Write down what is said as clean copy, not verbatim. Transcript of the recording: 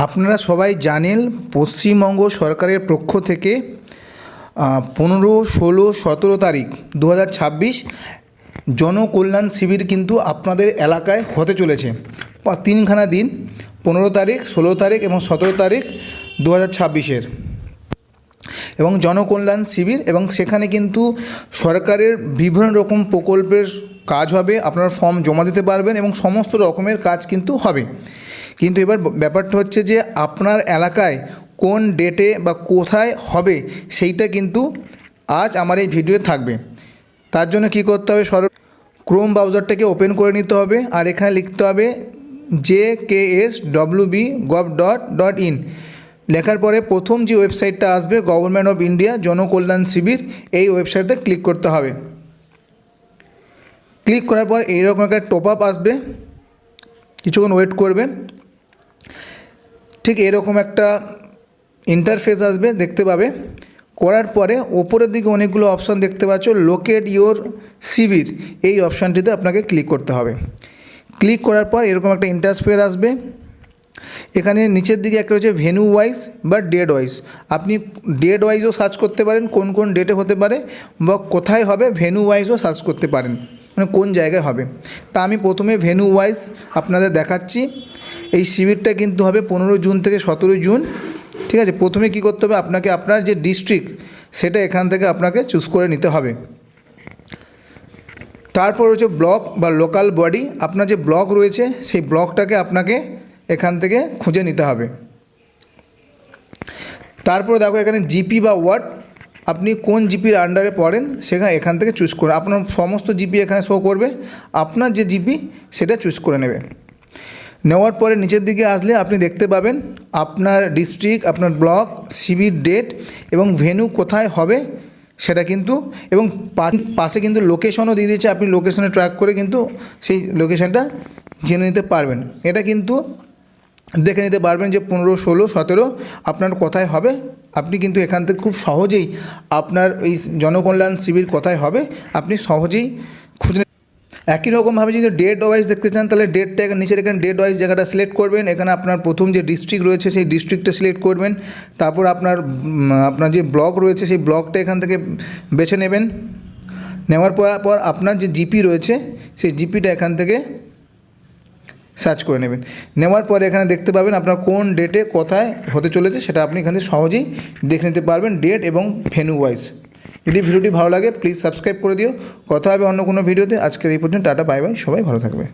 আপনারা সবাই জানেন পশ্চিমবঙ্গ সরকারের পক্ষ থেকে 15, 16, 17 তারিখ 2026 জনকল্যাণ শিবির কিন্তু আপনাদের এলাকায় হতে চলেছে। 3খানা দিন, 15 তারিখ, 16 তারিখ এবং 17 তারিখ 2026 এবং জনকল্যাণ শিবির, এবং সেখানে কিন্তু সরকারের বিভিন্ন রকম প্রকল্পের কাজ হবে। আপনারা ফর্ম জমা দিতে পারবেন এবং সমস্ত রকমের কাজ কিন্তু হবে। কিন্তু এবার ব্যাপারটা হচ্ছে যে আপনার এলাকায় কোন ডেটে বা কোথায় হবে সেইটা কিন্তু আজ আমার এই ভিডিওতে থাকবে। তার জন্য কি করতে হবে, ক্রোম ব্রাউজারটাকে ওপেন করে নিতে হবে আর এখানে লিখতে হবে jkswb.gov.in। লেখার পরে প্রথম যে ওয়েবসাইটটা আসবে গভর্নমেন্ট অফ ইন্ডিয়া জনকল্যাণ শিবির, এই ওয়েবসাইটে ক্লিক করতে হবে। ক্লিক করার পর এইরকম একটা টপ আপ আসবে, কিছুক্ষণ ওয়েট করবেন। ঠিক এরকম একটা ইন্টারফেস আসবে, দেখতে পাবে। করার পরে ওপরের দিকে অনেকগুলো অপশান দেখতে পাচ্ছ, লোকেট ইওর শিবির, এই অপশানটিতে আপনাকে ক্লিক করতে হবে। ক্লিক করার পর এরকম একটা ইন্টারফেস আসবে। এখানে নিচের দিকে একটা হচ্ছে ভেন্যু ওয়াইজ বা ডেট ওয়াইজ। আপনি ডেট ওয়াইজও সার্চ করতে পারেন, কোন কোন ডেটে হতে পারে বা কোথায় হবে, ভেন্যু ওয়াইজও সার্চ করতে পারেন, মানে কোন জায়গায় হবে। তা আমি প্রথমে ভেন্যু ওয়াইজ আপনাদের দেখাচ্ছি। এই শিবিরটা কিন্তু হবে 15 জুন থেকে 17 জুন। ঠিক আছে, প্রথমে কি করতে হবে, আপনাকে আপনার যে ডিস্ট্রিক্ট সেটা এখান থেকে আপনাকে চুজ করে নিতে হবে। তারপর হচ্ছে ব্লক বা লোকাল বডি, আপনার যে ব্লক রয়েছে সেই ব্লকটাকে আপনাকে এখান থেকে খুঁজে নিতে হবে। তারপরে দেখো এখানে জিপি বা ওয়ার্ড, আপনি কোন জিপির আন্ডারে পড়েন সেখানে এখান থেকে চুজ করে, আপনার সমস্ত জিপি এখানে শো করবে, আপনার যে জিপি সেটা চুজ করে নেবে। নেওয়ার পরে নিচের দিকে আসলে আপনি দেখতে পাবেন আপনার ডিস্ট্রিক্ট, আপনার ব্লক, শিবির ডেট এবং ভেন্যু কোথায় হবে সেটা কিন্তু, এবং পাশে কিন্তু লোকেশনও দিয়ে দিয়েছে। আপনি লোকেশনে ট্র্যাক করে কিন্তু সেই লোকেশনটা জেনে নিতে পারবেন। এটা কিন্তু দেখে নিতে পারবেন যে 15, 16, 17 আপনার কোথায় হবে। আপনি কিন্তু এখান থেকে খুব সহজেই আপনার এই জনকল্যাণ শিবির কোথায় হবে আপনি সহজেই খুঁজে। একই রকমভাবে যদি ডেট ওয়াইজ দেখতে চান তাহলে ডেটটা নিচের এখানে ডেট ওয়াইজ জায়গাটা সিলেক্ট করবেন। এখানে আপনার প্রথম যে ডিস্ট্রিক্ট রয়েছে সেই ডিস্ট্রিক্টটা সিলেক্ট করবেন। তারপর আপনার যে ব্লক রয়েছে সেই ব্লকটা এখান থেকে বেছে নেবেন। নেওয়ার পর আপনার যে জিপি রয়েছে সেই জিপিটা এখান থেকে সার্চ করে নেবেন। নেওয়ার পরে এখানে দেখতে পাবেন আপনার কোন ডেটে কোথায় হতে চলেছে সেটা আপনি এখানে সহজেই দেখে নিতে পারবেন, ডেট এবং ভেন্যু ওয়াইজ। যদি ভিডিওটি ভালো লাগে প্লিজ সাবস্ক্রাইব করে দিও। কথা হবে অন্য কোনো ভিডিওতে। আজকের এই পর্যন্ত, টাটা, বাই বাই, সবাই ভালো থাকবে।